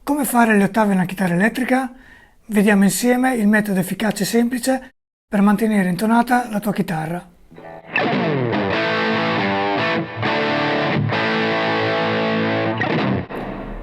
Come fare le ottave in una chitarra elettrica? Vediamo insieme il metodo efficace e semplice per mantenere intonata la tua chitarra.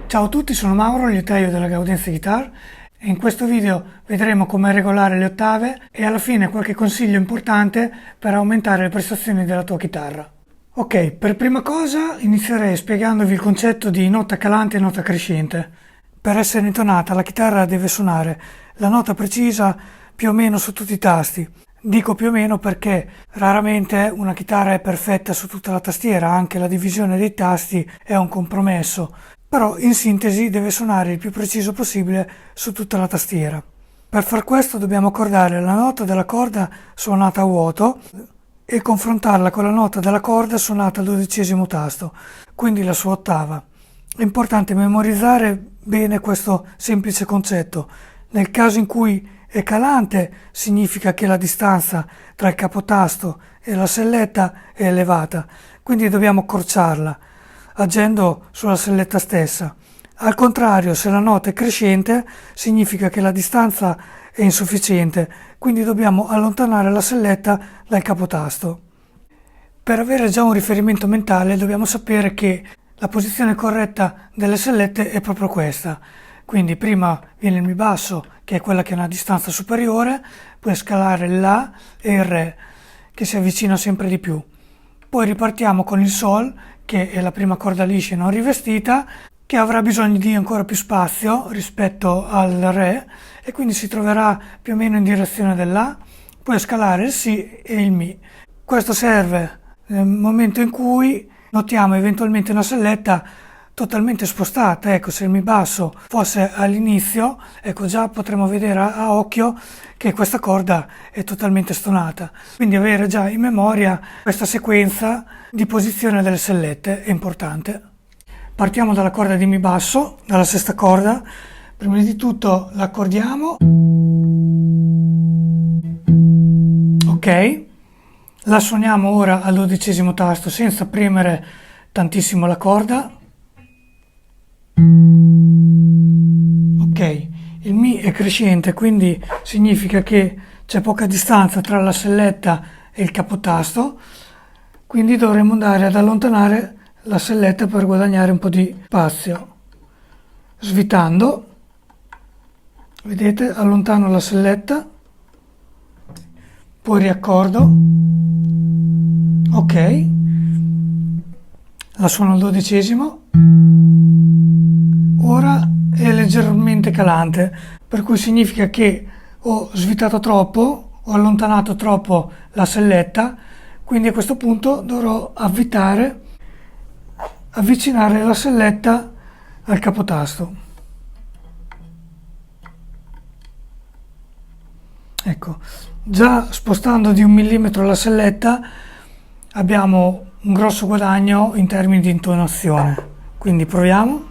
Ciao a tutti, sono Mauro, liutaio della Gaudenza Guitar, e in questo video vedremo come regolare le ottave e alla fine qualche consiglio importante per aumentare le prestazioni della tua chitarra. Ok, per prima cosa inizierei spiegandovi il concetto di nota calante e nota crescente. Per essere intonata la chitarra deve suonare la nota precisa più o meno su tutti i tasti. Dico più o meno perché raramente una chitarra è perfetta su tutta la tastiera, anche la divisione dei tasti è un compromesso, però in sintesi deve suonare il più preciso possibile su tutta la tastiera. Per far questo dobbiamo accordare la nota della corda suonata a vuoto e confrontarla con la nota della corda suonata al 12° tasto, quindi la sua ottava. È importante memorizzare bene questo semplice concetto. Nel caso in cui è calante significa che la distanza tra il capotasto e la selletta è elevata, quindi dobbiamo accorciarla agendo sulla selletta stessa. Al contrario, se la nota è crescente significa che la distanza è insufficiente, quindi dobbiamo allontanare la selletta dal capotasto. Per avere già un riferimento mentale dobbiamo sapere che la posizione corretta delle sellette è proprio questa. Quindi prima viene il Mi basso, che è quella che ha una distanza superiore, poi scalare il La e il Re, che si avvicina sempre di più. Poi ripartiamo con il Sol, che è la prima corda liscia non rivestita, che avrà bisogno di ancora più spazio rispetto al Re, e quindi si troverà più o meno in direzione del La, poi scalare il Si e il Mi. Questo serve nel momento in cui notiamo eventualmente una selletta totalmente spostata. Ecco, se il Mi basso fosse all'inizio, ecco, già potremo vedere a occhio che questa corda è totalmente stonata. Quindi avere già in memoria questa sequenza di posizione delle sellette è importante. Partiamo dalla corda di Mi basso, dalla sesta corda. Prima di tutto l'accordiamo. Ok. La suoniamo ora al 12° tasto senza premere tantissimo la corda. Ok, il Mi è crescente, quindi significa che c'è poca distanza tra la selletta e il capotasto, quindi dovremo andare ad allontanare la selletta per guadagnare un po' di spazio. Svitando, vedete, allontano la selletta, poi riaccordo. Ok, la suono al 12°, ora è leggermente calante, per cui significa che ho svitato troppo, ho allontanato troppo la selletta, quindi a questo punto dovrò avvicinare la selletta al capotasto. Ecco, già spostando di 1 millimetro la selletta abbiamo un grosso guadagno in termini di intonazione. Quindi proviamo.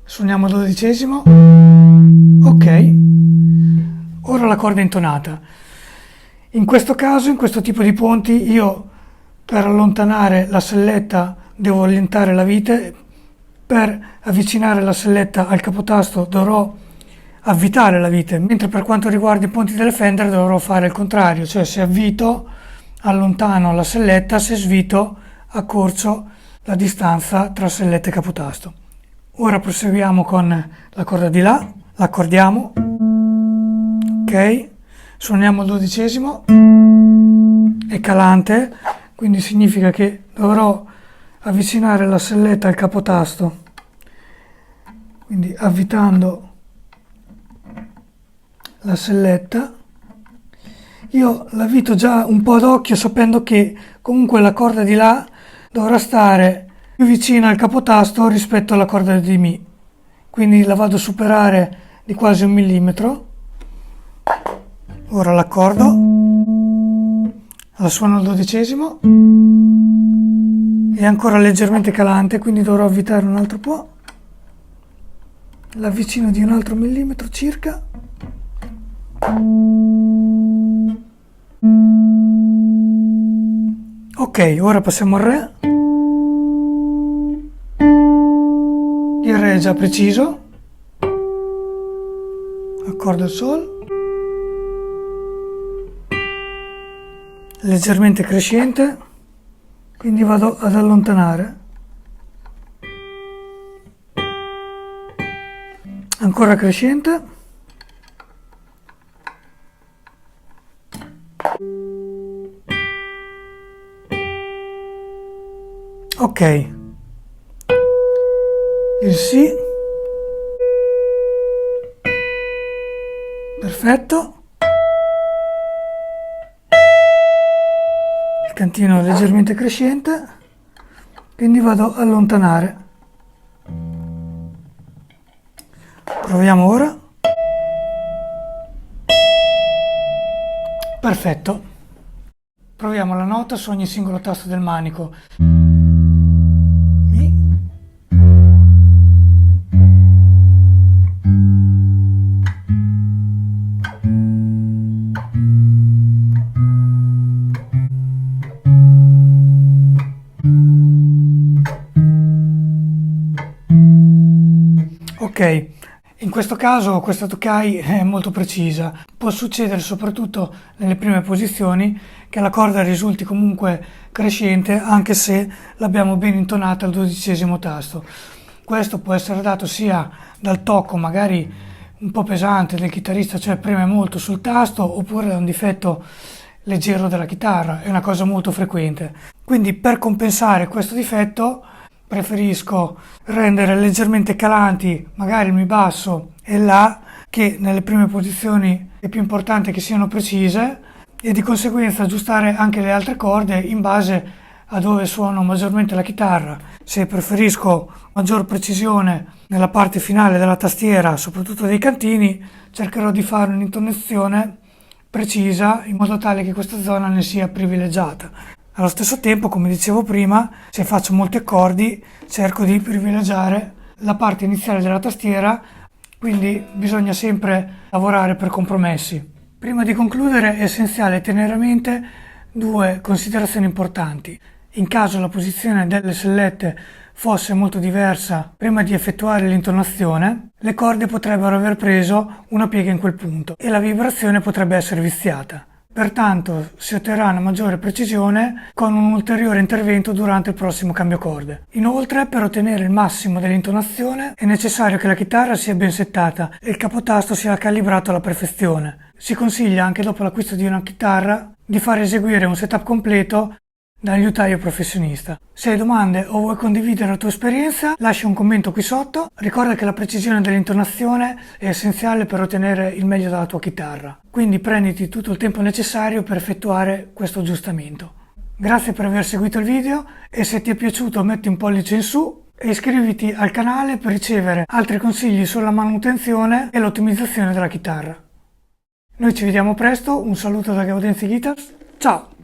Suoniamo al 12°. Ok, ora la corda è intonata. In questo caso, in questo tipo di ponti, io per allontanare la selletta devo allentare la vite, per avvicinare la selletta al capotasto dovrò avvitare la vite, mentre per quanto riguarda i ponti delle Fender dovrò fare il contrario, cioè se avvito allontano la selletta, se svito accorcio la distanza tra selletta e capotasto. Ora proseguiamo con la corda di La, l'accordiamo, ok, suoniamo il 12°, è calante, quindi significa che dovrò avvicinare la selletta al capotasto, quindi avvitando la selletta. Io l'avvito già un po' ad occhio sapendo che comunque la corda di La dovrà stare più vicina al capotasto rispetto alla corda di Mi, quindi la vado a superare di quasi 1 millimetro. Ora l'accordo, la suono al 12°, è ancora leggermente calante, quindi dovrò avvitare un altro po', l'avvicino di un altro millimetro circa. Ok, ora passiamo al Re. Il Re è già preciso, accordo al Sol, leggermente crescente, quindi vado ad allontanare, ancora crescente, ok, il Si, perfetto, il cantino leggermente crescente, quindi vado a allontanare. Proviamo ora. Perfetto. Proviamo la nota su ogni singolo tasto del manico. Mi. Ok, in questo caso questa Tokai è molto precisa. Può succedere soprattutto nelle prime posizioni che la corda risulti comunque crescente anche se l'abbiamo ben intonata al 12° tasto. Questo può essere dato sia dal tocco magari un po' pesante del chitarrista, cioè preme molto sul tasto, oppure da un difetto leggero della chitarra, è una cosa molto frequente. Quindi per compensare questo difetto preferisco rendere leggermente calanti magari il Mi basso e il La, che nelle prime posizioni è più importante che siano precise, e di conseguenza aggiustare anche le altre corde in base a dove suono maggiormente la chitarra. Se preferisco maggior precisione nella parte finale della tastiera, soprattutto dei cantini, cercherò di fare un'intonazione precisa in modo tale che questa zona ne sia privilegiata. Allo stesso tempo, come dicevo prima, se faccio molti accordi cerco di privilegiare la parte iniziale della tastiera, quindi bisogna sempre lavorare per compromessi. Prima di concludere è essenziale tenere a mente due considerazioni importanti. In caso la posizione delle sellette fosse molto diversa prima di effettuare l'intonazione, le corde potrebbero aver preso una piega in quel punto e la vibrazione potrebbe essere viziata. Pertanto si otterrà una maggiore precisione con un ulteriore intervento durante il prossimo cambio corde. Inoltre, per ottenere il massimo dell'intonazione è necessario che la chitarra sia ben settata e il capotasto sia calibrato alla perfezione. Si consiglia, anche dopo l'acquisto di una chitarra, di far eseguire un setup completo da un liutaio professionista. Se hai domande o vuoi condividere la tua esperienza, lascia un commento qui sotto. Ricorda che la precisione dell'intonazione è essenziale per ottenere il meglio dalla tua chitarra. Quindi prenditi tutto il tempo necessario per effettuare questo aggiustamento. Grazie per aver seguito il video e se ti è piaciuto metti un pollice in su e iscriviti al canale per ricevere altri consigli sulla manutenzione e l'ottimizzazione della chitarra. Noi ci vediamo presto, un saluto da Gaudenzi Guitars, ciao!